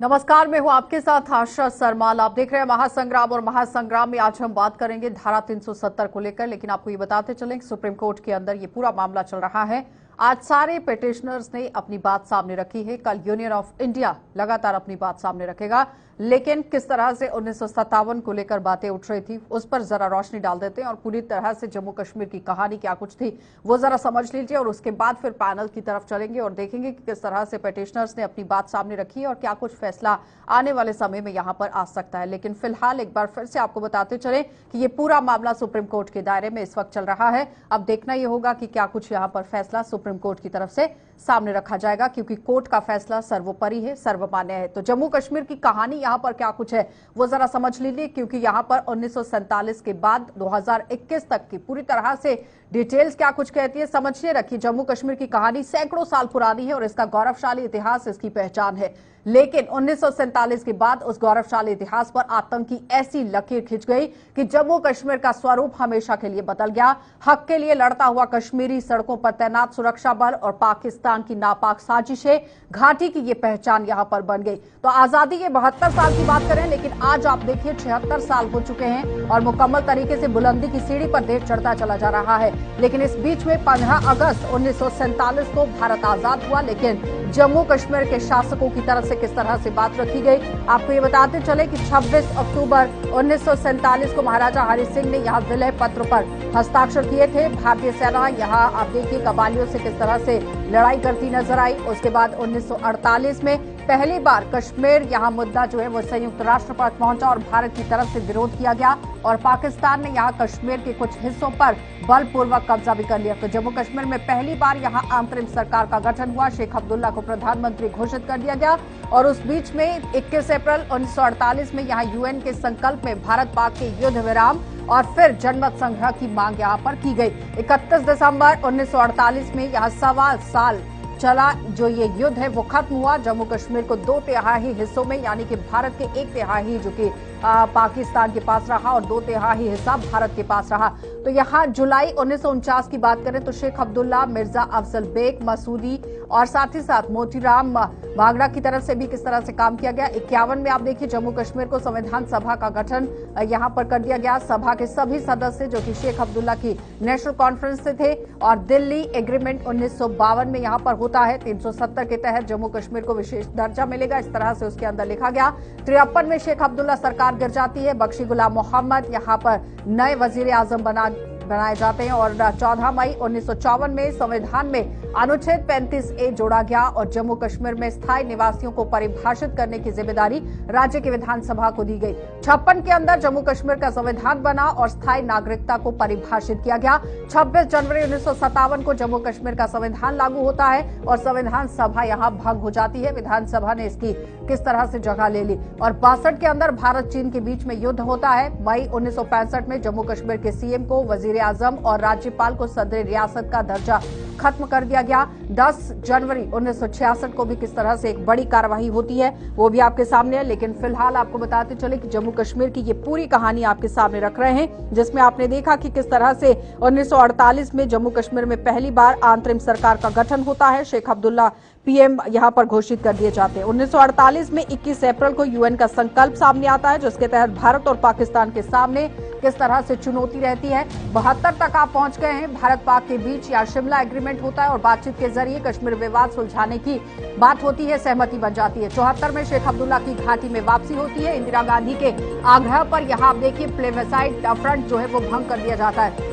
नमस्कार, मैं हूं आपके साथ आशा सरमाल। आप देख रहे हैं महासंग्राम और महासंग्राम में आज हम बात करेंगे धारा 370 को लेकर। लेकिन आपको ये बताते चलें कि सुप्रीम कोर्ट के अंदर ये पूरा मामला चल रहा है। आज सारे पिटिशनर्स ने अपनी बात सामने रखी है। कल यूनियन ऑफ इंडिया लगातार अपनी बात सामने रखेगा, लेकिन किस तरह से 1957 को लेकर बातें उठ रही थी उस पर जरा रोशनी डाल देते हैं और पूरी तरह से जम्मू कश्मीर की कहानी क्या कुछ थी वो जरा समझ लीजिए। और उसके बाद फिर पैनल की तरफ चलेंगे और देखेंगे कि किस तरह से पिटिशनर्स ने अपनी बात सामने रखी है और क्या कुछ फैसला आने वाले समय में यहां पर आ सकता है। लेकिन फिलहाल एक बार फिर से आपको बताते चले कि ये पूरा मामला सुप्रीम कोर्ट के दायरे में इस वक्त चल रहा है। अब देखना यह होगा कि क्या कुछ यहां पर फैसला सुप्रीम कोर्ट की तरफ से सामने रखा जाएगा, क्योंकि कोर्ट का फैसला सर्वोपरि है, सर्वमान्य है। तो जम्मू कश्मीर की कहानी यहां पर क्या कुछ है वो जरा समझ लीजिए, क्योंकि यहां पर 1947 के बाद 2021 तक की पूरी तरह से डिटेल्स क्या कुछ कहती है समझिए रखिए। जम्मू कश्मीर की कहानी सैकड़ों साल पुरानी है और इसका गौरवशाली इतिहास इसकी पहचान है। लेकिन 1947 के बाद उस गौरवशाली इतिहास पर आतंक की ऐसी लकीर खिंच गई कि जम्मू कश्मीर का स्वरूप हमेशा के लिए बदल गया। हक के लिए लड़ता हुआ कश्मीरी, सड़कों पर तैनात सुरक्षा बल और पाकिस्तान की नापाक साजिशें, घाटी की ये पहचान यहां पर बन गई। तो आजादी के 72 साल की बात करें, लेकिन आज आप देखिए 76 साल हो चुके हैं और मुकम्मल तरीके से बुलंदी की सीढ़ी पर देश चढ़ता चला जा रहा है। लेकिन इस बीच में 15 अगस्त 1947 को भारत आजाद हुआ, लेकिन जम्मू कश्मीर के शासकों की तरफ से किस तरह से बात रखी गई आपको ये बताते चले कि 26 अक्टूबर 1947 को महाराजा हरि सिंह ने यहाँ विलय पत्र पर हस्ताक्षर किए थे। भारतीय सेना यहाँ आप देखिए कबालियों से किस तरह से लड़ाई करती नजर आई। उसके बाद 1948 में पहली बार कश्मीर यहाँ मुद्दा जो है वो संयुक्त राष्ट्र पर पहुंचा और भारत की तरफ से विरोध किया गया और पाकिस्तान ने यहाँ कश्मीर के कुछ हिस्सों पर बलपूर्वक कब्जा भी कर लिया। तो जम्मू कश्मीर में पहली बार यहाँ अंतरिम सरकार का गठन हुआ, शेख अब्दुल्ला को प्रधानमंत्री घोषित कर दिया गया और उस बीच में 21 अप्रैल 1948 में यहाँ यूएन के संकल्प में भारत पाक के युद्ध विराम और फिर जनमत संग्रह की मांग यहाँ पर की गई। 31 दिसंबर 1948 में यहाँ 1.25 साल चला जो ये युद्ध है वो खत्म हुआ। जम्मू कश्मीर को 2/3 हिस्सों में यानी कि भारत के 1/3 जो कि पाकिस्तान के पास रहा और 2/3 हिस्सा भारत के पास रहा। तो यहाँ जुलाई 1949 की बात करें तो शेख अब्दुल्ला, मिर्जा अफजल बेग, मसूदी और साथ ही साथ मोतीराम वागड़ा की तरफ से भी किस तरह से काम किया गया। 51 में आप देखिए जम्मू कश्मीर को संविधान सभा का गठन यहाँ पर कर दिया गया। सभा के सभी सदस्य जो कि शेख अब्दुल्ला की नेशनल कॉन्फ्रेंस से थे और दिल्ली एग्रीमेंट 1952 में यहाँ पर होता है। 370 के तहत जम्मू कश्मीर को विशेष दर्जा मिलेगा, इस तरह से उसके अंदर लिखा गया। 53 में शेख अब्दुल्ला सरकार गिर जाती है। बख्शी गुलाम मोहम्मद यहाँ पर नए वजीर आजम बनाए जाते हैं और 14 मई 1954 में संविधान में अनुच्छेद 35A जोड़ा गया और जम्मू कश्मीर में स्थायी निवासियों को परिभाषित करने की जिम्मेदारी राज्य की विधानसभा को दी गई। 56 के अंदर जम्मू कश्मीर का संविधान बना और स्थायी नागरिकता को परिभाषित किया गया। 26 जनवरी 1957 को जम्मू कश्मीर का संविधान लागू होता है और संविधान सभा यहाँ भंग हो जाती है। विधानसभा ने इसकी किस तरह से जगह ले ली और 62 के अंदर भारत चीन के बीच में युद्ध होता है। मई 1965 में जम्मू कश्मीर के सीएम को, वजीर आजम और राज्यपाल को सदर रियासत का दर्जा खत्म कर दिया गया। 10 जनवरी 1966 को भी किस तरह से एक बड़ी कार्रवाई होती है वो भी आपके सामने है। लेकिन फिलहाल आपको बताते चले कि जम्मू कश्मीर की ये पूरी कहानी आपके सामने रख रहे हैं, जिसमें आपने देखा कि किस तरह से 1948 में जम्मू कश्मीर में पहली बार अंतरिम सरकार का गठन होता है। शेख अब्दुल्ला पीएम यहां पर घोषित कर दिए जाते हैं। 1948 में 21 अप्रैल को यूएन का संकल्प सामने आता है, जिसके तहत भारत और पाकिस्तान के सामने किस तरह से चुनौती रहती है। 72 तक आप पहुंच गए हैं। भारत पाक के बीच या शिमला एग्रीमेंट होता है और बातचीत के जरिए कश्मीर विवाद सुलझाने की बात होती है, सहमति बन जाती है। 74 में शेख अब्दुल्ला की घाटी में वापसी होती है। इंदिरा गांधी के आग्रह पर यहाँ आप देखिए प्लेबसाइट फ्रंट जो है वो भंग कर दिया जाता है।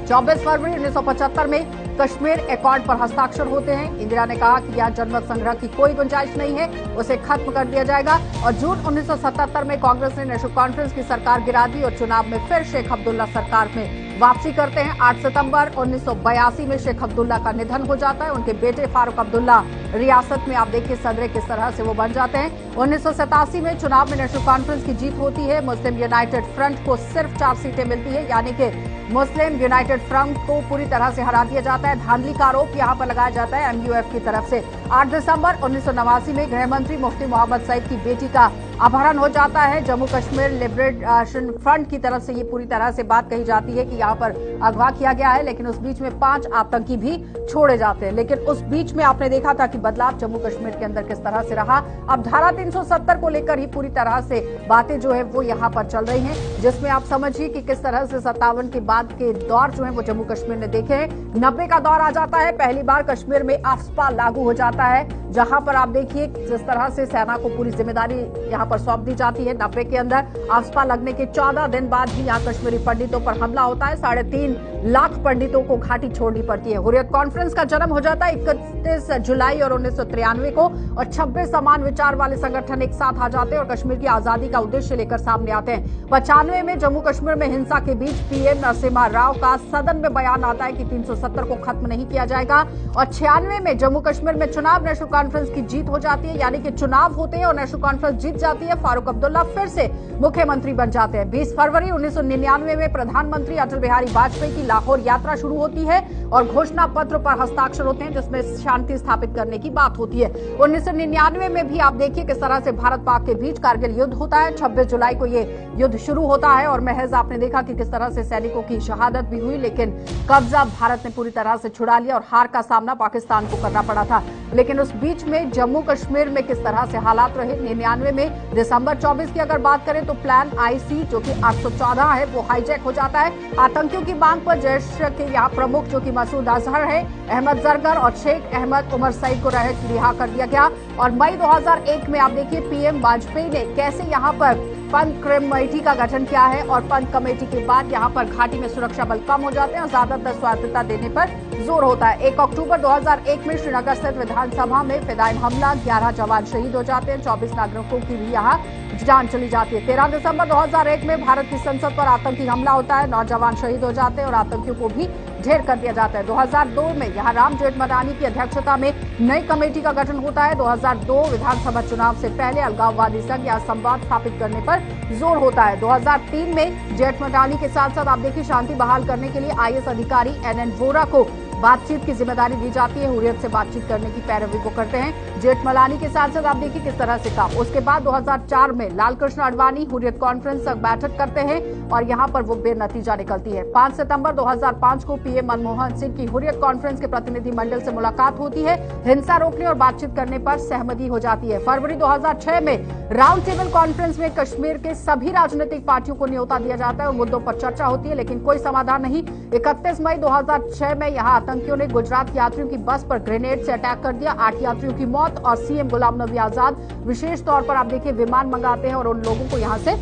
24 फरवरी 1975 में कश्मीर एकॉर्ड पर हस्ताक्षर होते हैं। इंदिरा ने कहा कि यहाँ जनमत संग्रह की कोई गुंजाइश नहीं है, उसे खत्म कर दिया जाएगा। और जून 1977 में कांग्रेस ने नेशनल कॉन्फ्रेंस की सरकार गिरा दी और चुनाव में फिर शेख अब्दुल्ला सरकार में वापसी करते हैं। 8 सितंबर 1982 में शेख अब्दुल्ला का निधन हो जाता है। उनके बेटे फारूक अब्दुल्ला रियासत में आप देखिए सदर किस तरह से वो बन जाते हैं। 1987 में चुनाव में नेशनल कॉन्फ्रेंस की जीत होती है। मुस्लिम यूनाइटेड फ्रंट को सिर्फ 4 सीटें मिलती है, यानी कि मुस्लिम यूनाइटेड फ्रंट को पूरी तरह से हरा दिया जाता है। धांधली का आरोप यहाँ पर लगाया जाता है एमयूएफ की तरफ से। 8 दिसंबर 1989 में गृह मंत्री मुफ्ती मोहम्मद सईद की बेटी का अपहरण हो जाता है। जम्मू कश्मीर लिबरेशन फ्रंट की तरफ से ये पूरी तरह से बात कही जाती है कि यहाँ पर अगवा किया गया है, लेकिन उस बीच में 5 आतंकी भी छोड़े जाते हैं। लेकिन उस बीच में आपने देखा था कि बदलाव जम्मू कश्मीर के अंदर किस तरह से रहा। अब धारा 370 को लेकर ही पूरी तरह से बातें जो है वो यहाँ पर चल रही हैं, जिसमें आप समझिए कि किस तरह से 57 के बाद के दौर जो है वो जम्मू कश्मीर ने देखे हैं। 90 का दौर आ जाता है, पहली बार कश्मीर में आफ्स्पा लागू हो जाता है, जहां पर आप देखिए जिस तरह से सेना को पूरी जिम्मेदारी यहां पर सौंप दी जाती है। 90 के अंदर आफ्स्पा लगने के 14 दिन बाद ही यहां कश्मीरी पंडितों पर हमला होता है। 3.5 लाख पंडितों को घाटी छोड़नी पड़ती है। हुर्रियत कॉन्फ्रेंस का जन्म हो जाता है 31 जुलाई और 1993 को, और 26 समान विचार वाले संगठन एक साथ आ जाते हैं और कश्मीर की आजादी का उद्देश्य लेकर सामने आते हैं। 95 में जम्मू कश्मीर में हिंसा के बीच पीएम नरसिम्हा राव का सदन में बयान आता है कि 370 को खत्म नहीं किया जाएगा, और 96 में जम्मू कश्मीर में चुनाव नेशनल कॉन्फ्रेंस की जीत हो जाती है, यानी कि चुनाव होते हैं और नेशनल कॉन्फ्रेंस जीत जाती है। फारूक अब्दुल्ला फिर से मुख्यमंत्री बन जाते हैं। 20 फरवरी 1999 में प्रधानमंत्री अटल बिहारी वाजपेयी की लाहौर यात्रा शुरू होती है और घोषणा पत्र पर हस्ताक्षर होते हैं, जिसमें शांति स्थापित करने की बात होती है। 1999 में भी आप देखिए किस तरह से भारत पाक के बीच कारगिल युद्ध होता है। 26 जुलाई को ये युद्ध शुरू होता है और महज आपने देखा कि किस तरह से सैनिकों की शहादत भी हुई, लेकिन कब्जा भारत ने पूरी तरह से छुड़ा लिया और हार का सामना पाकिस्तान को करना पड़ा था। लेकिन उस बीच में जम्मू कश्मीर में किस तरह से हालात रहे। 99 में दिसंबर 24 की अगर बात करें तो प्लान आईसी जो कि 814 है वो हाईजैक हो जाता है। आतंकियों की मांग पर जैश के यहाँ प्रमुख जो कि मसूद अजहर है, अहमद जरगर और शेख अहमद उमर सईद को रिहा कर दिया गया। और मई 2001 में आप देखिए पीएम वाजपेयी ने कैसे यहाँ पर पंत कमेटी का गठन किया है, और पंत कमेटी के बाद यहाँ पर घाटी में सुरक्षा बल कम हो जाते हैं और ज्यादातर स्वायत्तता देने पर जोर होता है। 1 अक्टूबर 2001 में श्रीनगर स्थित विधानसभा में फिदायीन हमला, 11 जवान शहीद हो जाते हैं, 24 नागरिकों की भी यहाँ जान चली जाती है। 13 दिसंबर 2001 में भारत की संसद पर आतंकी हमला होता है, 9 जवान शहीद हो जाते हैं और आतंकियों को भी ढेर कर दिया जाता है। 2002 में यहाँ राम जेठमलानी की अध्यक्षता में नई कमेटी का गठन होता है। 2002 विधानसभा चुनाव से पहले अलगाववादी संघ या संवाद स्थापित करने पर जोर होता है। 2003 में जेठमलानी के साथ साथ आप देखिए शांति बहाल करने के लिए आईएएस अधिकारी एनएन वोरा को बातचीत की जिम्मेदारी दी जाती है। हुर्रियत से बातचीत करने की पैरवी वो करते हैं। जेठमलानी के साथ साथ आप देखिए किस तरह से काम। उसके बाद 2004 में लालकृष्ण आडवाणी हुर्रियत कॉन्फ्रेंस तक बैठक करते हैं और यहाँ पर वो बेनतीजा निकलती है। 5 सितंबर 2005 को पीएम मनमोहन सिंह की हुर्रियत कॉन्फ्रेंस के प्रतिनिधि मंडल से मुलाकात होती है। हिंसा रोकने और बातचीत करने पर सहमति हो जाती है। फरवरी 2006 में राउंड टेबल कॉन्फ्रेंस में कश्मीर के सभी राजनीतिक पार्टियों को न्योता दिया जाता है और मुद्दों पर चर्चा होती है, लेकिन कोई समाधान नहीं। 31 मई 2006 में यहाँ आतंकियों ने गुजरात यात्रियों की बस पर ग्रेनेड से अटैक कर दिया। 8 यात्रियों की मौत और सीएम गुलाम नबी आजाद विशेष तौर पर आप देखिए विमान मंगाते हैं और उन लोगों को यहां से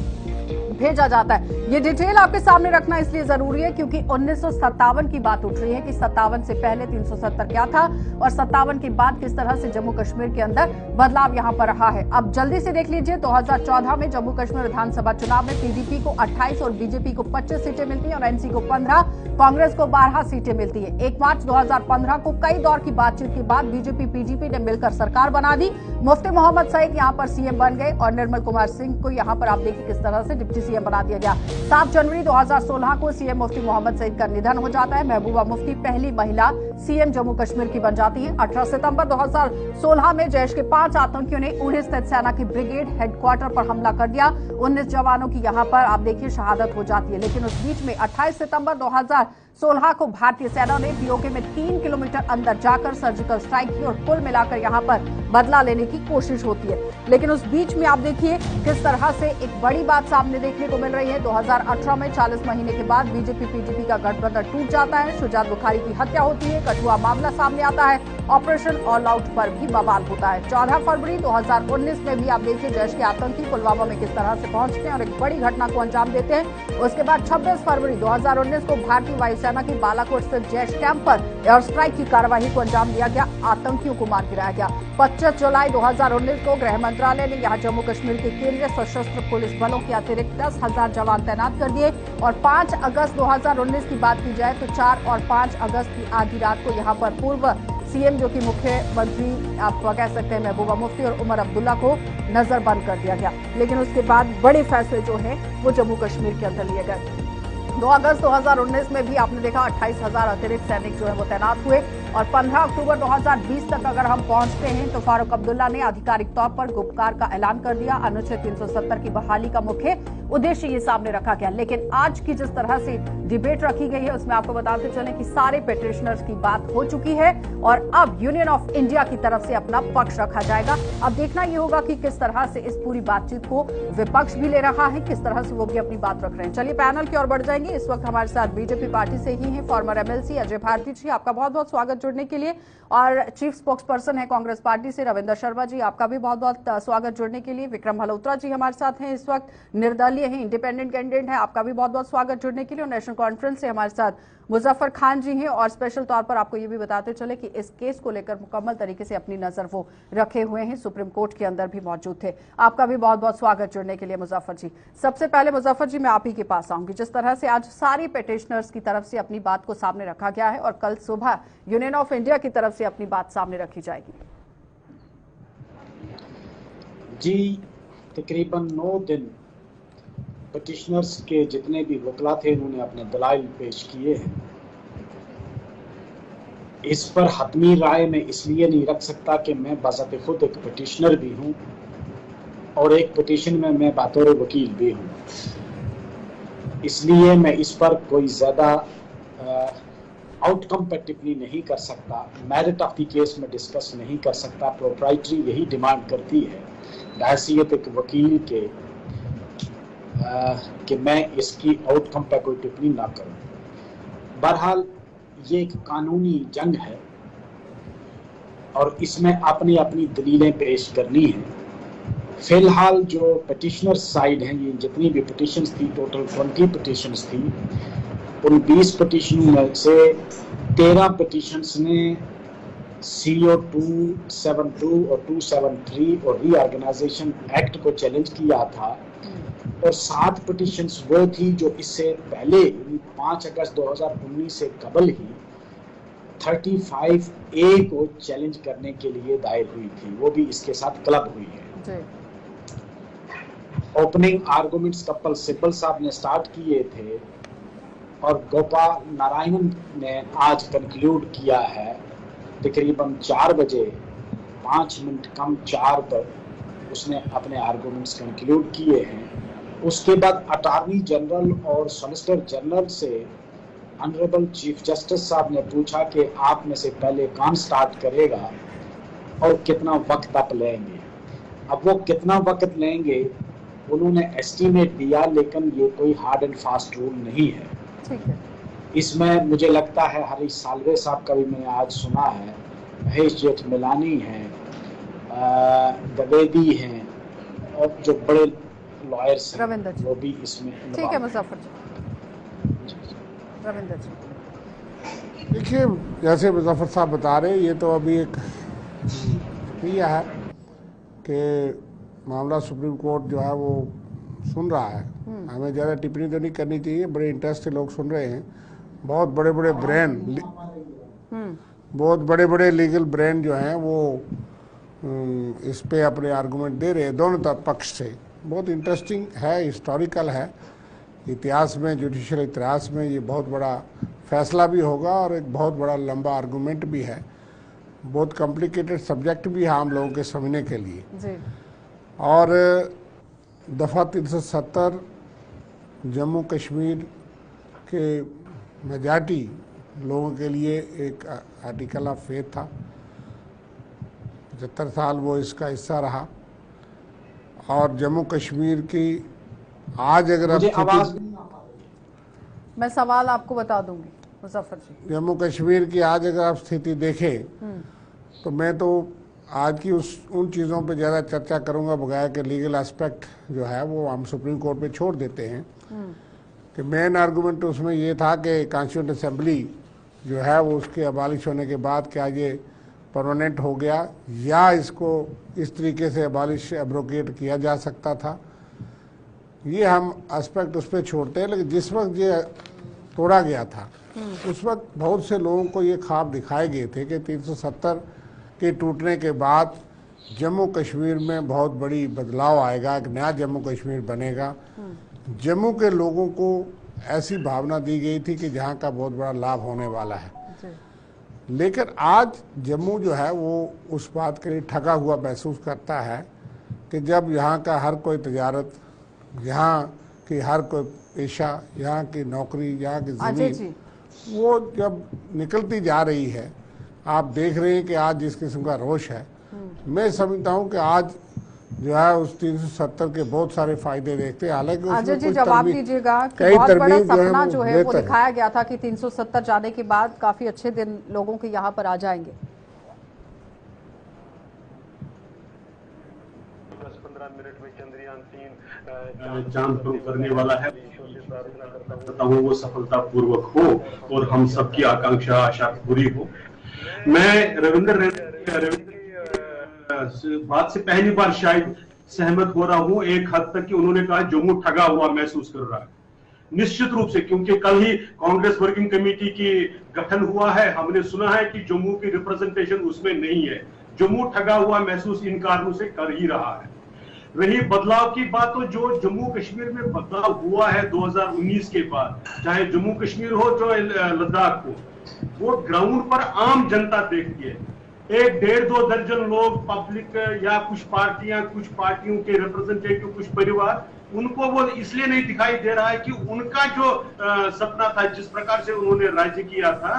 भेजा जाता है। ये डिटेल आपके सामने रखना इसलिए जरूरी है क्योंकि 1957 की बात उठ रही है कि 57 से पहले 370 क्या था और 57 के बाद किस तरह से जम्मू कश्मीर के अंदर बदलाव यहां पर रहा है। अब जल्दी से देख लीजिए 2014 में जम्मू कश्मीर विधानसभा चुनाव में पीडीपी को 28 और बीजेपी को 25 सीटें मिलती है और एनसी को 15, कांग्रेस को 12 सीटें मिलती है। 1 मार्च 2015 को कई दौर की बातचीत के बाद बीजेपी पीडीपी ने मिलकर सरकार बना दी। मुफ्ती मोहम्मद सईद यहां पर सीएम बन गए और निर्मल कुमार सिंह को यहां पर आप देखिए किस तरह से डिप्टी सीएम बना दिया गया। 7 जनवरी 2016 को सीएम मुफ्ती मोहम्मद सईद का निधन हो जाता है। महबूबा मुफ्ती पहली महिला सीएम जम्मू कश्मीर की बन जाती है। 18 सितंबर 2016 में जैश के 5 आतंकियों ने उन्हें स्थित सेना की ब्रिगेड हेडक्वार्टर पर हमला कर दिया। 19 जवानों की यहां पर आप देखिए शहादत हो जाती है। लेकिन उस बीच में 28 सितंबर 2016 को भारतीय सेना ने पीओके में 3 किलोमीटर अंदर जाकर सर्जिकल स्ट्राइक की और कुल मिलाकर यहां पर बदला लेने की कोशिश होती है। लेकिन उस बीच में आप देखिए किस तरह से एक बड़ी बात सामने देखने को मिल रही है। 2018 में 40 महीने के बाद बीजेपी पीडीपी का गठबंधन टूट जाता है। शुजात बुखारी की हत्या होती है। कठुआ मामला सामने आता है। ऑपरेशन ऑल आउट पर भी बवाल होता है। 14 फरवरी 2019 में भी आप देखिए जैश के आतंकी पुलवामा में किस तरह से पहुंचते हैं और एक बड़ी घटना को अंजाम देते हैं। उसके बाद 26 फरवरी 2019 को भारतीय वायुसेना की बालाकोट स्थित जैश कैंप पर एयर स्ट्राइक की कार्यवाही को अंजाम दिया गया। आतंकियों को मार गिराया गया। 25 जुलाई 2019 को गृह मंत्रालय ने यहां जम्मू कश्मीर के केंद्रीय सशस्त्र पुलिस बलों के अतिरिक्त 10,000 जवान तैनात कर दिए। और 5 अगस्त 2019 की बात की जाए तो 4 और 5 अगस्त की आधी रात को यहां पर पूर्व सीएम जो कि मुख्यमंत्री आप कह सकते हैं महबूबा मुफ्ती और उमर अब्दुल्ला को नजरबंद कर दिया गया। लेकिन उसके बाद बड़े फैसले जो हैं वो जम्मू कश्मीर के अंदर लिए गए। 2 अगस्त 2019 में भी आपने देखा 28,000 अतिरिक्त सैनिक जो है वो तैनात हुए और 15 अक्टूबर 2020 तक अगर हम पहुंचते हैं तो फारूक अब्दुल्ला ने आधिकारिक तौर पर गुप्तकार का ऐलान कर दिया। अनुच्छेद 370 की बहाली का मुख्य उद्देश्य ये सामने रखा गया। लेकिन आज की जिस तरह से डिबेट रखी गई है उसमें आपको बताते चलें कि सारे पेटिशनर्स की बात हो चुकी है और अब यूनियन ऑफ इंडिया की तरफ से अपना पक्ष रखा जाएगा। अब देखना ये होगा कि किस तरह से इस पूरी बातचीत को विपक्ष भी ले रहा है, किस तरह से वो भी अपनी बात रख रहे हैं। चलिए पैनल की ओर बढ़ जाएंगे। इस वक्त हमारे साथ बीजेपी पार्टी से ही हैं फॉर्मर एमएलसी अजय भारती जी, आपका बहुत बहुत स्वागत जुड़ने के लिए। और चीफ स्पोक्स पर्सन है कांग्रेस पार्टी से रविंदर शर्मा जी, आपका भी बहुत बहुत स्वागत जुड़ने के लिए। विक्रम मल्होत्रा जी हमारे साथ हैं, इस वक्त निर्दलीय हैं, इंडिपेंडेंट कैंडिडेट हैं, आपका भी बहुत बहुत स्वागत जुड़ने के लिए। और नेशनल कॉन्फ्रेंस से हमारे साथ मुजफ्फर खान जी हैं और स्पेशल तौर पर आपको ये भी बताते चले कि इस केस को लेकर मुकम्मल तरीके से अपनी नजर वो रखे हुए हैं, सुप्रीम कोर्ट के अंदर भी मौजूद थे। आपका भी बहुत बहुत स्वागत जुड़ने के लिए मुजफ्फर जी। सबसे पहले मुजफ्फर जी मैं आप ही के पास आऊंगी। जिस तरह से आज सारी पेटिशनर्स की तरफ से अपनी बात को सामने रखा गया है और कल सुबह यूनियन ऑफ इंडिया की तरफ से अपनी बात सामने रखी जाएगी। जी, तकरीबन 9 दिन पिटिशनर्स के जितने भी वकला थे उन्होंने अपने दलाइल पेश किए हैं। इस पर हतमी राय में इसलिए नहीं रख सकता कि मैं बाज़ाते खुद एक पिटिशनर भी हूं और एक पिटिशन में मैं बतौर वकील भी हूं, इसलिए मैं इस पर कोई ज़्यादा आउटकम पर टिप्पणी नहीं कर सकता, मेरिट ऑफ द केस में डिस्कस नहीं कर सकता। प्रोप्राइटरी यही डिमांड करती है हैसियत एक वकील के कि मैं इसकी आउटकम पर कोई टिप्पणी ना करूं। बहरहाल ये एक कानूनी जंग है और इसमें अपनी अपनी दलीलें पेश करनी है। फिलहाल जो पिटिशनर साइड हैं, ये जितनी भी पिटिशंस थी, टोटल 20 पिटिशंस थी, उन 20 पिटिशन में से 13 पिटिशंस ने CO 272 और 273 और रीऑर्गेनाइजेशन एक्ट को चैलेंज किया था और 7 पिटिशंस वो थी जो इससे पहले 5 अगस्त 2019 से कबल ही 35A को चैलेंज करने के लिए दायर हुई थी, वो भी इसके साथ क्लब हुई है। ओपनिंग आर्गुमेंट्स कपिल सिब्बल साहब ने स्टार्ट किए थे और गोपाल नारायणन ने आज कंक्लूड किया है तकरीबन 4 बजे 5 मिनट कम 4 पर उसने अपने आर्गुमेंट्स कंक्लूड किए हैं। उसके बाद अटॉर्नी जनरल और सॉलिसिटर जनरल से ऑनरेबल चीफ जस्टिस साहब ने पूछा कि आप में से पहले कौन स्टार्ट करेगा और कितना वक्त आप लेंगे। अब वो कितना वक्त लेंगे उन्होंने एस्टीमेट दिया, लेकिन ये कोई हार्ड एंड फास्ट रूल नहीं है। ठीक है। इसमें मुझे लगता है हरीश साल्वे साहब का भी मैंने आज सुना है, महेश जेठमलानी हैं, द्विवेदी हैं और जो बड़े लॉयर्स हैं वो भी इसमें। ठीक है मुजफ्फर जी। रविंदर जी देखिए, जैसे मुजफ्फर साहब बता रहे, ये तो अभी एक प्रक्रिया है कि मामला सुप्रीम कोर्ट जो है वो सुन रहा है। हमें ज़्यादा टिप्पणी तो नहीं करनी चाहिए, बड़े इंटरेस्ट से लोग सुन रहे हैं। बहुत बड़े बड़े ब्रेन, बहुत बड़े बड़े लीगल ब्रेन जो हैं वो इस पे अपने आर्गुमेंट दे रहे हैं दोनों पक्ष से। बहुत इंटरेस्टिंग है, हिस्टोरिकल है, इतिहास में, जुडिशियल इतिहास में ये बहुत बड़ा फैसला भी होगा और एक बहुत बड़ा लंबा आर्गुमेंट भी है। बहुत कॉम्प्लिकेटेड सब्जेक्ट भी है आम लोगों के समझने के लिए जी। और दफ़ा 370 जम्मू कश्मीर के मेजॉरिटी लोगों के लिए एक आर्टिकल ऑफ फेथ था। 75 साल वो इसका हिस्सा रहा और जम्मू कश्मीर की आज अगर मैं सवाल आपको बता दूंगी मुजफ्फर जी। जम्मू कश्मीर की आज अगर आप स्थिति देखें तो मैं तो आज की उन चीज़ों पे ज़्यादा चर्चा करूंगा बगैर के लीगल एस्पेक्ट जो है वो हम सुप्रीम कोर्ट पे छोड़ देते हैं कि मेन आर्गुमेंट उसमें ये था कि कॉन्स्टिट्यूएंट असेंबली जो है वो उसके अबालिश होने के बाद क्या ये परमानेंट हो गया या इसको इस तरीके से अबालिश एब्रोगेट किया जा सकता था। ये हम एस्पेक्ट उस पर छोड़ते हैं, लेकिन जिस वक्त ये तोड़ा गया था उस वक्त बहुत से लोगों को ये ख्वाब दिखाए गए थे कि 370 के टूटने के बाद जम्मू कश्मीर में बहुत बड़ी बदलाव आएगा, एक नया जम्मू कश्मीर बनेगा। जम्मू के लोगों को ऐसी भावना दी गई थी कि जहाँ का बहुत बड़ा लाभ होने वाला है। लेकिन आज जम्मू जो है वो उस बात के लिए ठगा हुआ महसूस करता है कि जब यहाँ का हर कोई तजारत, यहाँ की हर कोई पेशा, यहाँ की नौकरी, यहाँ की ज़मीन वो जब निकलती जा रही है, आप देख रहे हैं कि आज जिस किस्म का रोष है, मैं समझता हूँ कि आज जो है उस 370 के बहुत सारे फायदे देखते हैं। हालांकि अजय जी जवाब दीजिएगा कि बहुत बड़ा सपना जो है वो दिखाया गया था कि 370 जाने के बाद काफी अच्छे दिन लोगों के यहाँ पर आ जाएंगे। 10-15 मिनट में चंद्रयान 3 चांद पर उतरने वाला है। करता हूँ वो सफलता पूर्वक हो और हम सबकी आकांक्षा आशा पूरी हो। मैं रविंद्र बात से पहली बार शायद सहमत हो रहा हूं एक हद तक कि उन्होंने कहा जम्मू ठगा हुआ महसूस कर रहा है। निश्चित रूप से, क्योंकि कल ही कांग्रेस वर्किंग कमेटी की गठन हुआ है, हमने सुना है कि जम्मू की रिप्रेजेंटेशन उसमें नहीं है। जम्मू ठगा हुआ महसूस इन कारणों से कर ही रहा है। रही बदलाव की बात, तो जो जम्मू कश्मीर में बदलाव हुआ है 2019 के बाद, चाहे जम्मू कश्मीर हो चाहे लद्दाख हो, वो ग्राउंड पर आम जनता देखती है। 1-1.5-2 दर्जन लोग, पब्लिक या कुछ पार्टियों के रिप्रेजेंटेटिव, कुछ परिवार, उनको वो इसलिए नहीं दिखाई दे रहा है कि उनका जो सपना था, जिस प्रकार से उन्होंने राज्य किया था,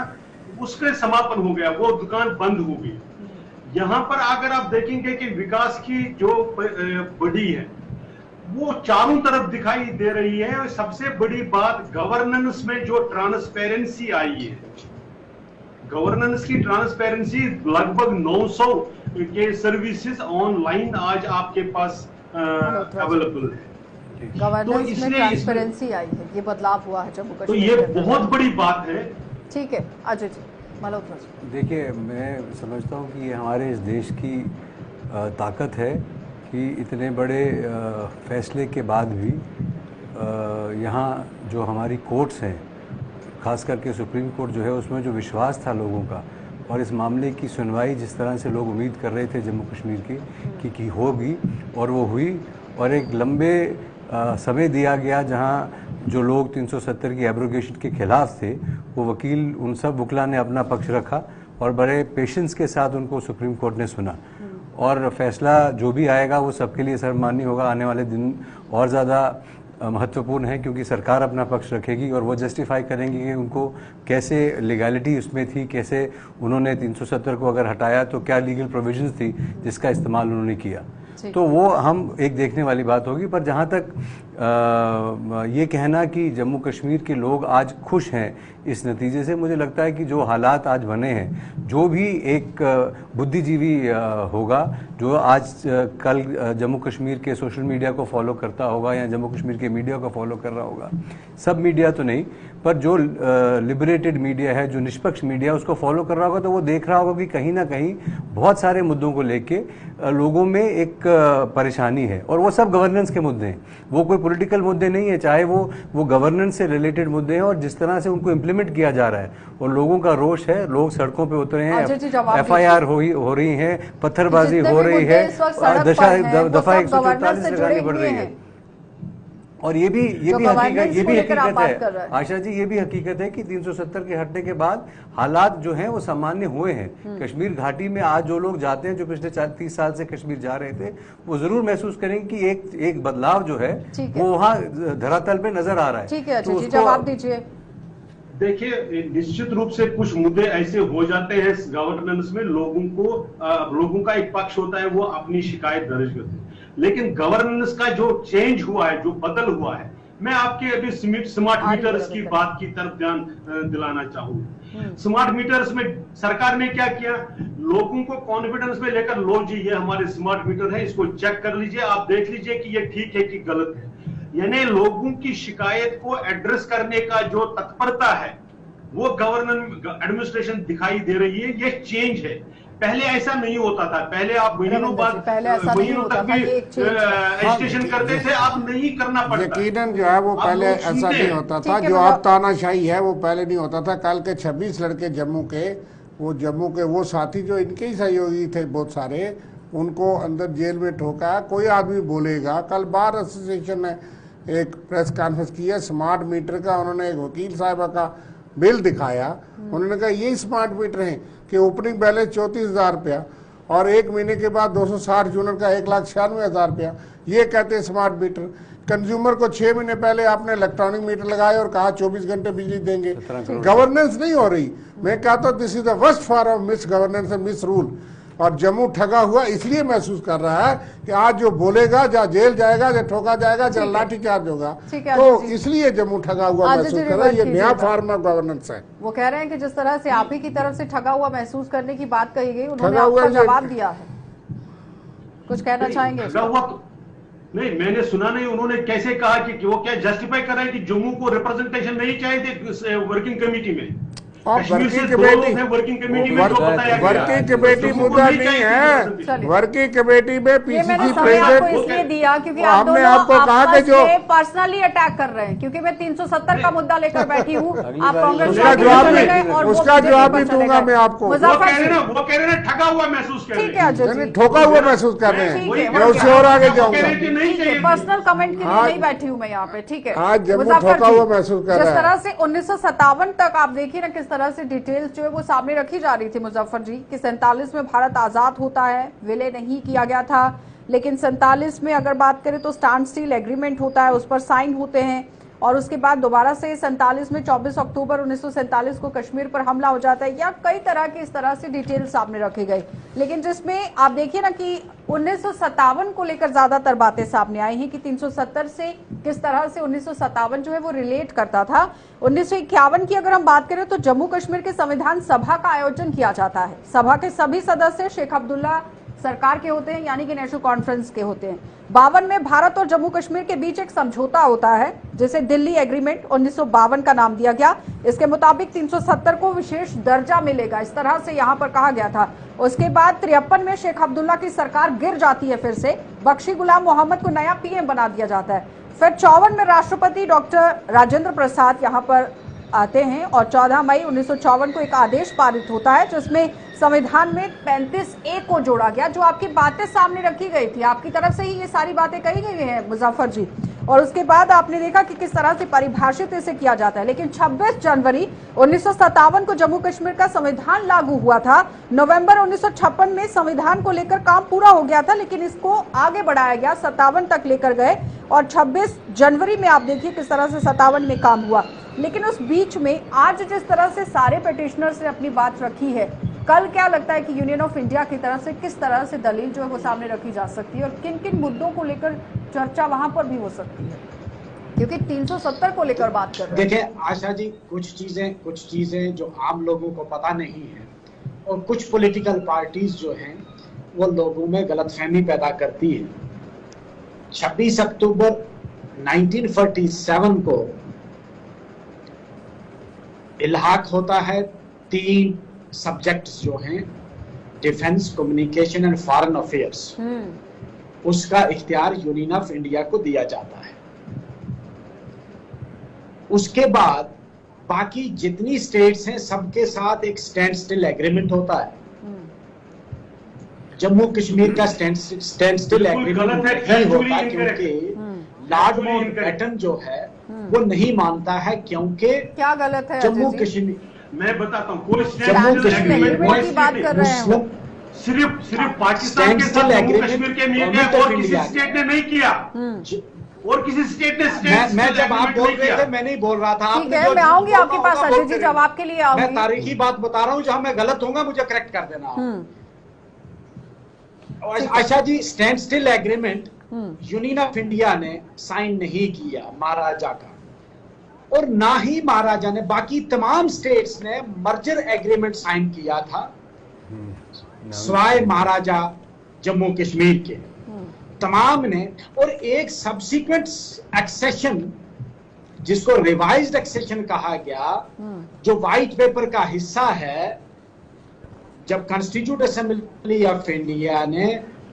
उसके समापन हो गया, वो दुकान बंद हो गई। यहाँ पर अगर आप देखेंगे कि विकास की जो बड़ी है वो चारों तरफ दिखाई दे रही है। और सबसे बड़ी बात, गवर्नेंस में जो ट्रांसपेरेंसी आई है, गवर्नेंस की ट्रांसपेरेंसी, लगभग 900 के सर्विसेज ऑनलाइन आज आपके पास अवेलेबल है। गवर्नेंस में ट्रांसपेरेंसी आई है, ये बदलाव हुआ है जम्मू कश्मीर। तो ये बहुत बड़ी बात है। ठीक है अजय जी, मल्होत्रा जी। देखिए, मैं समझता हूँ कि ये हमारे इस देश की ताकत है कि इतने बड़े फैसले के बाद भी यहाँ जो हमारी कोर्ट्स हैं, खास करके सुप्रीम कोर्ट जो है, उसमें जो विश्वास था लोगों का, और इस मामले की सुनवाई जिस तरह से लोग उम्मीद कर रहे थे जम्मू कश्मीर की कि होगी, और वो हुई। और एक लंबे समय दिया गया जहाँ जो लोग 370 की एब्रोगेशन के खिलाफ थे, वो वकील, उन सब वकला ने अपना पक्ष रखा और बड़े पेशेंस के साथ उनको सुप्रीम कोर्ट ने सुना। और फैसला जो भी आएगा वो सबके लिए सर्वमान्य होगा। आने वाले दिन और ज़्यादा महत्वपूर्ण है, क्योंकि सरकार अपना पक्ष रखेगी और वो जस्टिफाई करेंगी कि उनको कैसे लीगैलिटी उसमें थी, कैसे उन्होंने 370 को अगर हटाया तो क्या लीगल प्रोविजंस थी जिसका इस्तेमाल उन्होंने किया। तो वो हम एक देखने वाली बात होगी। पर जहाँ तक ये कहना कि जम्मू कश्मीर के लोग आज खुश हैं इस नतीजे से, मुझे लगता है कि जो हालात आज बने हैं, जो भी एक बुद्धिजीवी होगा जो आज कल जम्मू कश्मीर के सोशल मीडिया को फॉलो करता होगा या जम्मू कश्मीर के मीडिया को फॉलो कर रहा होगा, सब मीडिया तो नहीं पर जो लिबरेटेड मीडिया है, जो निष्पक्ष मीडिया, उसको फॉलो कर रहा होगा, तो वो देख रहा होगा कि कहीं ना कहीं बहुत सारे मुद्दों को लेके लोगों में एक परेशानी है। और वो सब गवर्नेंस के मुद्दे हैं, वो कोई पॉलिटिकल मुद्दे नहीं है, चाहे वो गवर्नेंस से रिलेटेड मुद्दे हैं। और जिस तरह से उनको इम्प्लीमेंट किया जा रहा है और लोगों का रोष है, लोग सड़कों पे उतरे हैं, FIR हो रही है, पत्थरबाजी हो रही है, दफा 144 लगानी पड़ रही है। और ये भी हकीकत है आशा जी, ये भी हकीकत है कि 370 के हटने के बाद हालात जो हैं वो सामान्य हुए हैं। कश्मीर घाटी में आज जो लोग जाते हैं, जो पिछले 30 साल से कश्मीर जा रहे थे, वो जरूर महसूस करेंगे कि एक बदलाव जो है वो वहाँ धरातल पे नजर आ रहा है। ठीक है, तो जवाब दीजिए। देखिए, निश्चित रूप से कुछ मुद्दे ऐसे हो जाते हैं गवर्नेंस में, लोगों का एक पक्ष होता है, वो अपनी शिकायत दर्ज करते हैं। लेकिन गवर्नेंस का जो चेंज हुआ है, जो बदल हुआ है, मैं आपके अभी स्मार्ट मीटर्स की बात की तरफ ध्यान दिलाना चाहूंगा। स्मार्ट मीटर्स में सरकार ने क्या किया, लोगों को कॉन्फिडेंस में लेकर, लो जी ये हमारे स्मार्ट मीटर है, इसको चेक कर लीजिए, आप देख लीजिए कि ये ठीक है कि गलत है। यानी लोगों की शिकायत को एड्रेस करने का जो तत्परता है वो गवर्नमेंट एडमिनिस्ट्रेशन दिखाई दे रही है। ये चेंज है, पहले ऐसा नहीं होता था। पहले आप महीनों तक भी एजिटेशन करते थे, अब नहीं करना पड़ता। यकीनन जो है वो पहले ऐसा नहीं होता था, जो अब तानाशाही है वो पहले नहीं होता था। कल के 26 लड़के जम्मू के वो साथी जो इनके ही सहयोगी थे बहुत सारे, उनको अंदर जेल में ठोका। कोई आदमी बोलेगा, कल बार एसोसिएशन ने एक प्रेस कॉन्फ्रेंस की है स्मार्ट मीटर का, उन्होंने एक वकील साहबा का बिल दिखाया, उन्होंने कहा ये स्मार्ट मीटर हैं कि ओपनिंग बैलेंस 34,000 रुपया और 1 महीने के बाद 260 यूनिट का 1,96,000 रुपया, ये कहते हैं स्मार्ट मीटर। कंज्यूमर को 6 महीने पहले आपने इलेक्ट्रॉनिक मीटर लगाए और कहा 24 घंटे बिजली देंगे। गवर्नेंस नहीं हो रही। मैं कहता हूँ this is the worst form of miss governance and miss rule. और जम्मू ठगा हुआ इसलिए महसूस कर रहा है कि आज जो बोलेगा, जहाँ जेल जाएगा, जहाँ ठोका जाएगा, जहाँ लाठी चार्ज होगा, तो इसलिए जम्मू ठगा हुआ महसूस कर रहा है। ये नया फॉर्म ऑफ गवर्नेंस है। वो कह रहे हैं कि जिस तरह से आप ही की तरफ से ठगा हुआ महसूस करने की बात कही गई, उन्होंने आपका जवाब दिया है। कुछ कहना चाहेंगे? नहीं, मैंने सुना नहीं। उन्होंने कैसे कहा कि वो क्या जस्टिफाई कर रहे हैं कि जम्मू को रिप्रेजेंटेशन नहीं चाहिए थे वर्किंग कमेटी में? वर्किंग कमेटी मुद्दा नहीं है। वर्किंग कमेटी में पीसीसी प्रेसिडेंट इसलिए दिया क्योंकि आप हमने आपको कहा कि जो पर्सनली अटैक कर रहे हैं, क्योंकि मैं 370 का मुद्दा लेकर बैठी हूँ। आप कांग्रेस उसका जवाब भी दूंगा मैं आपको। वो कह रहे हैं ठगा हुआ महसूस कर रहे हैं, ठोका हुआ महसूस कर रहे हैं। मैं उससे और आगे जाऊंगा। पर्सनल कमेंट के लिए नहीं बैठी हूँ मैं यहाँ पे, ठीक है। आज जम्मू ठोका हुआ महसूस कर रहा है। जिस तरह से 1957 तक आप देखिए ना किस तरह से डिटेल्स जो है वो सामने रखी जा रही थी मुजफ्फर जी, कि 47 में भारत आजाद होता है, विलय नहीं किया गया था, लेकिन 47 में अगर बात करें तो स्टैंड स्टिल एग्रीमेंट होता है, उस पर साइन होते हैं, और उसके बाद दोबारा से 47 में 24 अक्टूबर 1947 को कश्मीर पर हमला हो जाता है, या कई तरह की इस तरह से डिटेल सामने रखी गई। लेकिन जिसमें आप देखिए ना कि 1957 को लेकर ज्यादातर बातें सामने आई हैं कि 370 से किस तरह से 1957 जो है वो रिलेट करता था। 1951 की अगर हम बात करें तो जम्मू कश्मीर के संविधान सभा का आयोजन किया जाता है। सभा के सभी सदस्य शेख अब्दुल्ला सरकार के होते हैं, यानी कि नेशनल कॉन्फ्रेंस के होते हैं। 52 में भारत और जम्मू कश्मीर के बीच एक समझौता होता है जिसे दिल्ली एग्रीमेंट 1952 का नाम दिया गया। इसके मुताबिक 370 को विशेष दर्जा मिलेगा, इस तरह से यहाँ पर कहा गया था। उसके बाद 53 में शेख अब्दुल्ला की सरकार गिर जाती है, फिर से बख्शी गुलाम मोहम्मद को नया पीएम बना दिया जाता है। फिर 54 में राष्ट्रपति डॉक्टर राजेंद्र प्रसाद यहाँ पर आते हैं और 14 मई 1954 को एक आदेश पारित होता है जिसमें संविधान में 35A को जोड़ा गया। जो आपकी बातें सामने रखी गई थी, आपकी तरफ से ही ये सारी बातें कही गई हैं मुजफ्फर जी, और उसके बाद आपने देखा कि किस तरह से परिभाषित इसे किया जाता है। लेकिन 26 जनवरी 1957 को जम्मू कश्मीर का संविधान लागू हुआ था। नवंबर 1956 में संविधान को लेकर काम पूरा हो गया था, लेकिन इसको आगे बढ़ाया गया, 57 तक लेकर गए, और 26 जनवरी में आप देखिए किस तरह से 57 में काम हुआ। लेकिन उस बीच में आज जिस तरह से सारे पिटिशनर्स ने अपनी बात रखी है, कल क्या लगता है कि यूनियन ऑफ इंडिया की तरफ से किस तरह से दलील जो है वो सामने रखी जा सकती है, और किन किन मुद्दों को लेकर चर्चा वहां पर भी हो सकती है, क्योंकि 370 को लेकर बात कर रहे हैं। देखिए आशा जी, कुछ चीजें जो आम लोगों को पता नहीं है, और कुछ पॉलिटिकल पार्टीज जो हैं वो लोगों में गलतफहमी पैदा करती है। 26 अक्टूबर 1947 को इल्हाक होता है 3 सब्जेक्ट्स जो हैं, defence, communication and foreign affairs. उसका इख्तियार यूनियन ऑफ इंडिया को दिया जाता है। उसके बाद बाकी जितनी स्टेट्स हैं सबके साथ एक स्टैंड स्टिल एग्रीमेंट होता है। जम्मू कश्मीर का स्टैंड स्टिल एग्रीमेंट नहीं होता क्योंकि लॉर्ड माउंटबेटन जो है वो नहीं मानता है, क्योंकि क्या गलत है जम्मू कश्मीर, मैं बताता हूँ, कोई जम्मू कश्मीर की बात कर रहे हैं, सिर्फ पाकिस्तान के साथ जम्मू कश्मीर के मिल गए, और किसी स्टेट ने नहीं किया, और किसी स्टेट ने मैं जब आप बोल रहे थे मैं नहीं बोल रहा था। ठीक है, मैं आऊंगी आपके पास अजय जी, जवाब के लिए आऊंगी। मैं तारीखी बात बता रहा हूँ, जहां मैं गलत होऊंगा मुझे करेक्ट कर देना। Asha ji, standstill agreement union of India ने साइन नहीं किया महाराजा का, और ना ही महाराजा ने, बाकी तमाम स्टेट्स ने मर्जर एग्रीमेंट साइन किया था, स्वाय महाराजा जम्मू कश्मीर के तमाम ने। और एक सब्सिक्वेंट एक्सेशन जिसको रिवाइज्ड एक्सेशन कहा गया, जो व्हाइट पेपर का हिस्सा है, जब कॉन्स्टिट्यूट असेंबली ऑफ इंडिया ने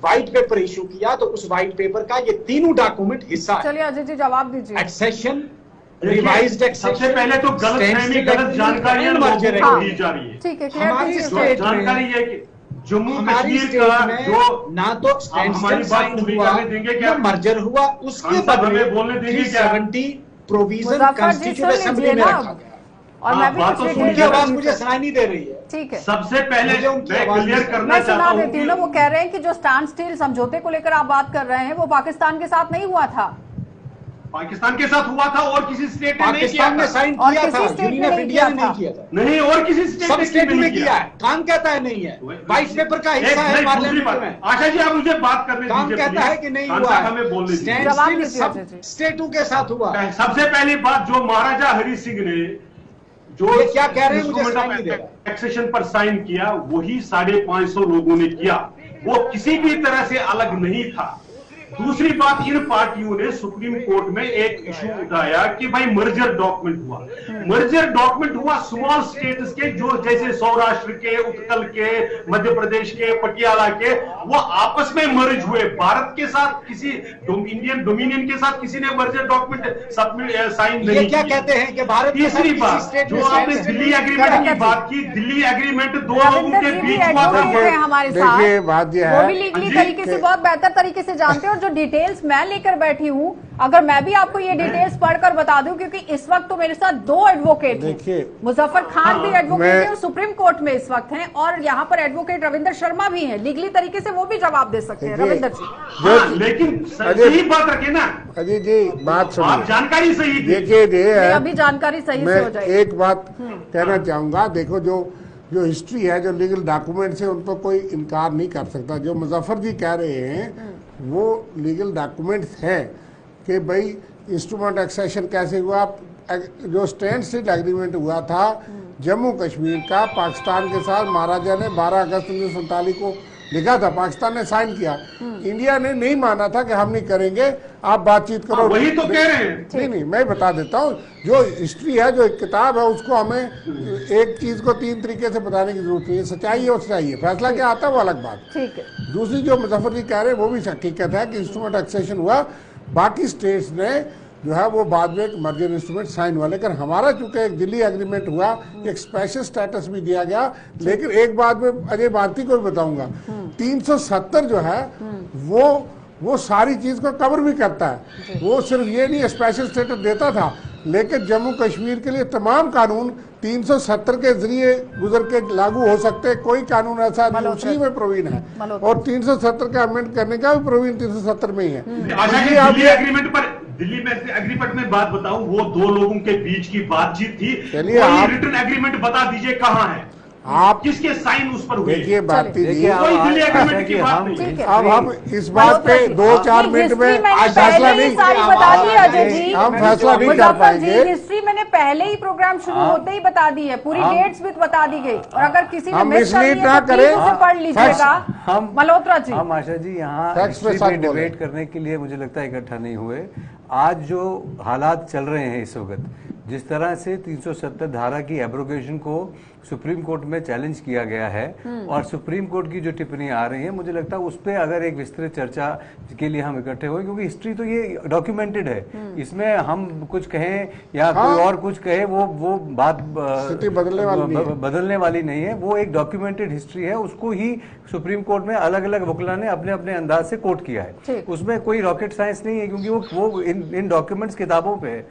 व्हाइट पेपर इशू किया तो उस व्हाइट पेपर का ये तीनों डॉक्यूमेंट हिस्सा है। चलिए अजय जी जवाब दीजिए। एक्सेशन, रिवाइज्ड एक्सेशन, सबसे पहले तो गलत जानकारियां दी जा रही है। ठीक है, हमारी स्टेट जानकारी है कि जम्मू हमारी कश्मीर स्टेट का में जो ना तो स्टैंड स्टिल साइन हुआ या मर्जर हुआ, उसके हमें बदले बोलने देंगे क्या? 370 प्रोविजन कॉन्स्टिट्यूट असेंबली में रखा गया। और मैं भी बात कुछ तो डिटेल उनकी आवाज मुझे सुनाई नहीं दे रही है। ठीक है, सबसे पहले मुझे उनकी मैं आवाज क्लियर नहीं करना मैं चाहता सुना हूं देती हूँ ना। वो कह रहे हैं कि जो स्टैंड स्टिल समझौते को लेकर आप बात कर रहे हैं वो पाकिस्तान के साथ नहीं हुआ था, पाकिस्तान के साथ हुआ था और किसी स्टेट ने नहीं किया पाकिस्तान ने साइन साइन और किया किसी था, स्टेट यूनियन ने ऑफ नहीं इंडिया ने किया नहीं किया था। नहीं, और किसी स्टेट सब ने स्टेट नहीं में किया है। कान कहता है नहीं है, वाइट पेपर का हिस्सा है दूसरी पार्लियामेंट बात, में। आशा जी आप मुझे बात करने कान दीजिए, कहता है कि नहीं कान हुआ साहब हमें बोलने है। दीजिए। स्टैंड जवाब स्टिल दीजिए सब अजय जी। स्टेटों के साथ हुआ। सबसे पहली बात, जो महाराजा हरि सिंह ने जो ये क्या कह रहे हैं मुझे इंस्ट्रूमेंट सुनाई ऑफ नहीं दे रहा। टैक्सेशन पर साइन किया, वही 550 लोगों ने किया, वो किसी भी तरह से अलग नहीं था। दूसरी बात, इन पार्टियों ने सुप्रीम कोर्ट में एक इशू उठाया कि भाई मर्जर डॉक्यूमेंट हुआ। मर्जर डॉक्यूमेंट हुआ स्मॉल स्टेट्स के, जो जैसे सौराष्ट्र के, उत्कल के, मध्य प्रदेश के, पटियाला के, वो आपस में मर्ज हुए। भारत के साथ किसी इंडियन डोमिनियन के साथ किसी ने मर्जर डॉक्यूमेंट साइन नहीं ये क्या किया। कहते हैं कि भारत के साथ तीसरी किसी बात, स्टेट जो में आपने साइन दिल्ली एग्रीमेंट की बात की, दिल्ली एग्रीमेंट दो लोगों रविंदर के जी भी बीच हुआ एडवोकेट था। हैं हमारे देखिए, साथ, बात यह वो है भी लीगली जी, तरीके से बहुत बेहतर तरीके से जानते हैं। और जो डिटेल्स मैं लेकर बैठी हूँ, अगर मैं भी आपको ये डिटेल्स पढ़कर बता दूं, क्योंकि इस वक्त तो मेरे साथ 2 एडवोकेट देखिए, हैं। मुजफ्फर खान भी एडवोकेट मैं- है और सुप्रीम कोर्ट में इस वक्त हैं, और यहाँ पर एडवोकेट रविंदर शर्मा भी हैं। लीगली तरीके से वो भी जवाब दे सकते हैं। देखिए, रविंदर जी, हाँ, लेकिन अजय- सही बात रखे ना, अजय जी बात आप सुनिए। जानकारी सही थी। देखिए ये नहीं, है, अभी जानकारी सही मैं से हो जाएगी। एक बात कहना चाहूंगा। देखो, जो हिस्ट्री है, जो लीगल डॉक्यूमेंट्स है, उन पर कोई इनकार नहीं कर सकता। जो मुजफ्फर जी कह रहे हैं वो लीगल डॉक्यूमेंट्स हैं कि भाई इंस्ट्रूमेंट एक्सेशन कैसे हुआ। जो स्टैंड स्टिल एग्रीमेंट हुआ था जम्मू कश्मीर का पाकिस्तान के साथ, महाराजा ने 12 अगस्त 1947 को लिखा था, पाकिस्तान ने साइन किया। इंडिया ने नहीं माना था कि हम नहीं करेंगे, आप बातचीत करो। वही तो कह रहे हैं। नहीं, मैं बता देता हूँ। जो हिस्ट्री है, जो एक किताब है, उसको हमें एक चीज को 3 तरीके से बताने की जरूरत नहीं है। सच्चाई है और सच्चाई है, फैसला क्या आता है वो अलग बात। ठीक है, दूसरी जो मुजफ्फर जी कह रहे हैं वो भी हकीकत है कि इंस्ट्रूमेंट एक्सेशन हुआ, बाकी स्टेट्स ने जो है वो बाद में एक मर्जर इंस्ट्रूमेंट साइन हुआ। लेकिन हमारा चूंकि एक दिल्ली एग्रीमेंट हुआ, एक स्पेशल स्टेटस भी दिया गया। लेकिन एक बात मैं अजय भारती को भी बताऊंगा, 370 जो है वो सारी चीज को कवर भी करता है। वो सिर्फ ये नहीं स्पेशल स्टेटस देता था, लेकिन जम्मू कश्मीर के लिए तमाम कानून 370 के जरिए गुजर के लागू हो सकते हैं। कोई कानून ऐसा नहीं, उसी में प्रोविजन है। और 370 का अमेंड करने का भी प्रोविजन 370 में ही है। आशा जी, इसलिए आप दिल्ली ये- एग्रीमेंट पर, दिल्ली में एग्रीमेंट में बात बताऊं, वो 2 लोगों के बीच की बातचीत थी। चलिए, कोई आप- रिटर्न एग्रीमेंट बता दीजिए कहाँ है, आप किसके साइन उस पर हुए। देखिए भारती जी, देखिए, कोई दिल्ली आशा एग्रीमेंट की कि बात हम नहीं। ठीक है। अब हम इस बात पे 2-4 मिनट में फैसला पहले ही नहीं, सारी बता दी है अजय जी। हम फैसला नहीं कर मुजफ्फर जी, पाएंगे। हिस्ट्री मैंने पहले ही प्रोग्राम शुरू होते ही बता दी है, पूरी डेट्स भी बता दी गई। और अगर किसी ने हम मिस कर mislead ली ना है तो करें। प्लीज उसे पढ़ लीजिएगा। हम मल्होत्रा जी, हम आशा जी यहाँ फैक्ट्स पे हिस्ट्री साथ बोले। डिबेट करने के लिए मुझे लगता है इकट्ठा नहीं हुए। आज जो हालात चल रहे हैं इस वक्त, जिस तरह से 370 धारा की एब्रोगेशन को सुप्रीम कोर्ट में चैलेंज किया गया है और सुप्रीम कोर्ट की जो टिप्पणियां आ रही हैं, मुझे लगता है उस पर अगर एक विस्तृत चर्चा के लिए हम इकट्ठे हुए, क्योंकि हिस्ट्री तो ये डॉक्यूमेंटेड है, इसमें हम कुछ कहें या कोई और कुछ कहे वो बात स्थिति बदलने वाली नहीं है। बदलने वाली नहीं है। वो एक डॉक्यूमेंटेड हिस्ट्री है, उसको ही सुप्रीम कोर्ट में अलग अलग वकीलों ने अपने अपने अंदाज से कोट किया है। उसमें कोई रॉकेट साइंस नहीं है, क्योंकि वो इन डॉक्यूमेंट्स किताबों पे है।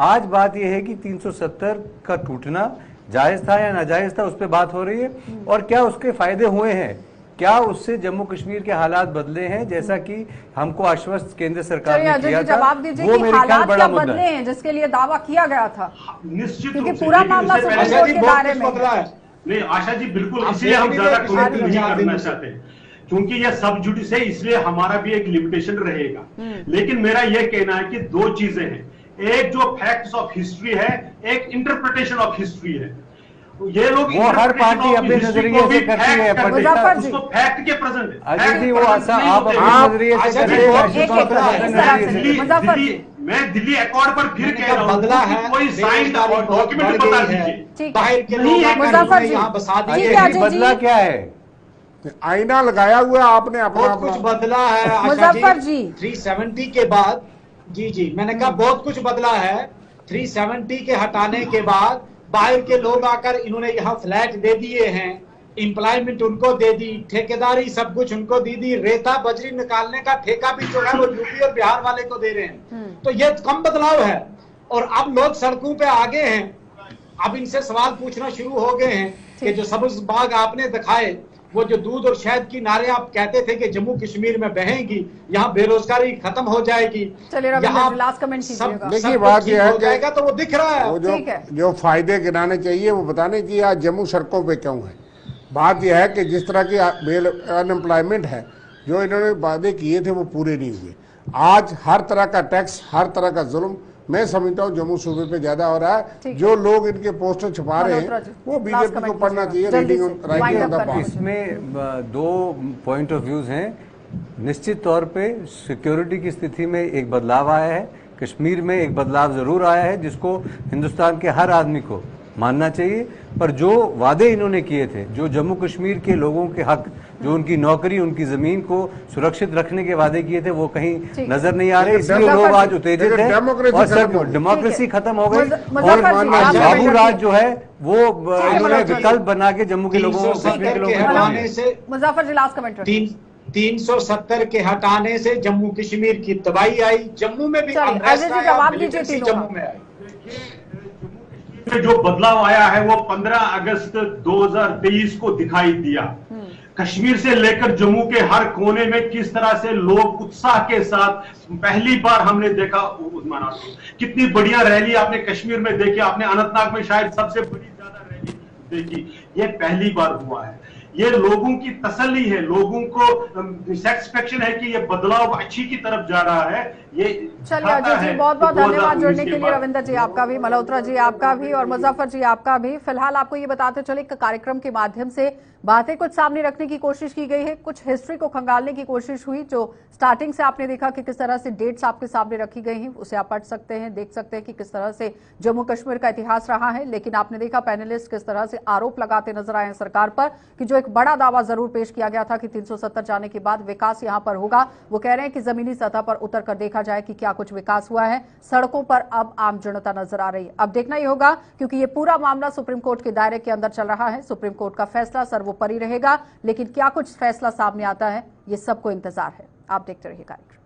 आज बात यह है कि 370 का टूटना जायज था या नाजायज था, उस पर बात हो रही है। और क्या उसके फायदे हुए हैं, क्या उससे जम्मू कश्मीर के हालात बदले हैं, जैसा कि हमको आश्वस्त केंद्र सरकार ने किया था। जवाब दीजिए वो कि मेरे ख्याल हालात बड़ा क्या मुद्दा बदले है। हैं जिसके लिए दावा किया गया था, निश्चित क्योंकि रूप से, पूरा लेकिन मामला उससे सुप्रीम पहले- कोर्ट के बहुत दायरे कुछ में बदला है। नहीं आशा जी, बिल्कुल, आप इसलिए हम देख ज्यादा लीजिए कमेंट नहीं पिछले करना 4 चाहते, क्योंकि यह सब जुडिस है, इसलिए हमारा भी एक लिमिटेशन रहेगा। लेकिन मेरा यह कहना है कि 2 चीजें हैं, एक जो फैक्ट्स ऑफ हिस्ट्री है, एक इंटरप्रिटेशन ऑफ हिस्ट्री है। ये लोग वो हर पार्टी अपने नजरिए से करती है, मुजफ्फर जी, उसको फैक्ट के प्रेजेंट अजीत जी, वो ऐसा आप अपने नजरिए से करते हैं, आशीष बाबू अपने नजरिए से करते हैं। मुजफ्फर जी, मैं दिल्ली अकॉर्ड पर फिर कह रहा हूं बदला कि है, कोई साइन और डॉक्यूमेंट बता दीजिए। ठीक बाहर के नहीं लोग है, आकर मुजफ्फर इन्होंने जी, यहाँ बसा जी, दिए। क्या ये बदला क्या है? आईना लगाया हुआ है आपने अपना बहुत कुछ बदला है आशा मुजफ्फर जी। 370 के बाद, जी मैंने कहा बहुत कुछ बदला है। 370 के हटाने के बाद बाहर के लोग आकर इन्होंने यहाँ फ्लैट दे दिए हैं, एम्प्लॉयमेंट उनको दे दी, ठेकेदारी सब कुछ उनको दे दी, रेता बजरी निकालने का ठेका भी जो है वो यूपी और बिहार वाले को दे रहे हैं। तो ये कम बदलाव है। और अब लोग सड़कों पे आगे हैं, अब इनसे सवाल पूछना शुरू हो गए हैं कि जो सब्ज बाग आपने दिखाए, वो जो दूध और शहद की नारे आप कहते थे कि जम्मू कश्मीर में बहेंगी, यहाँ बेरोजगारी खत्म हो जाएगी, यहाँ लास्ट कमेंट कीजिएगा। देखिए बात यह है जाएगा तो वो दिख रहा है। वो जो फायदे गिनाने चाहिए वो बताने चाहिए। आज जम्मू सड़कों पे क्यों है? बात यह है कि जिस तरह की अनएम्प्लॉयमेंट है, जो इन्होंने वादे किए थे वो पूरे नहीं हुए। आज हर तरह का टैक्स, हर तरह का जुल्म मैं समझता हूँ जम्मू सूबे पे ज्यादा हो रहा है। जो लोग इनके पोस्टर छुपा रहे हैं वो बीजेपी को पढ़ना चाहिए। राइटिंग इसमें दो पॉइंट ऑफ व्यूज हैं। निश्चित तौर पे सिक्योरिटी की स्थिति में एक बदलाव आया है, कश्मीर में एक बदलाव जरूर आया है जिसको हिंदुस्तान के हर आदमी को मानना चाहिए। पर जो वादे इन्होंने किए थे, जो जम्मू कश्मीर के लोगों के हक, जो उनकी नौकरी, उनकी जमीन को सुरक्षित रखने के वादे किए थे, वो कहीं नजर नहीं आ रहे। इसलिए लोग आज उत्तेजित हैं और सब डेमोक्रेसी खत्म हो गई। और बाबू राज जो है वो इन्होंने विकल्प बना के जम्मू के लोगों को, कश्मीर के लोगों को। मुजफ्फर जी लास्ट कमेंट। 370 के हटाने से जम्मू कश्मीर की तबाही आई, जम्मू में भी जम्मू में आई। जो बदलाव आया है वो 15 अगस्त 2023 को दिखाई दिया। कश्मीर से लेकर जम्मू के हर कोने में किस तरह से लोग उत्साह के साथ, पहली बार हमने देखा उस्मान, कितनी बढ़िया रैली आपने कश्मीर में देखी। आपने अनंतनाग में शायद सबसे बड़ी ज्यादा रैली देखी। ये पहली बार हुआ है। ये लोगों की तसल्ली है, लोगों को सेटिस्फेक्शन है कि ये बदलाव अच्छी की तरफ जा रहा है। ये चलिए अजय जी बहुत बहुत धन्यवाद जुड़ने के लिए। रविंदर जी आपका भी, मल्होत्रा जी आपका भी और मुजफ्फर जी आपका भी। फिलहाल आपको ये बताते चले कार्यक्रम के माध्यम से बातें कुछ सामने रखने की कोशिश की गई है, कुछ हिस्ट्री को खंगालने की कोशिश हुई। जो स्टार्टिंग से आपने देखा कि किस तरह से डेट्स आपके सामने रखी गई हैं, उसे आप पढ़ सकते हैं, देख सकते हैं कि किस तरह से जम्मू कश्मीर का इतिहास रहा है। लेकिन आपने देखा पैनलिस्ट किस तरह से आरोप लगाते नजर आए हैं सरकार पर कि जो एक बड़ा दावा जरूर पेश किया गया था कि 370 जाने के बाद विकास यहां पर होगा, वो कह रहे हैं कि जमीनी सतह पर उतर कर देखा जाए कि क्या कुछ विकास हुआ है। सड़कों पर अब आम जनता नजर आ रही है। अब देखना ही होगा क्योंकि ये पूरा मामला सुप्रीम कोर्ट के दायरे के अंदर चल रहा है। सुप्रीम कोर्ट का फैसला सर्वोपरि रहेगा, लेकिन क्या कुछ फैसला सामने आता है ये सबको इंतजार है। आप देखते रहिए कार्यक्रम।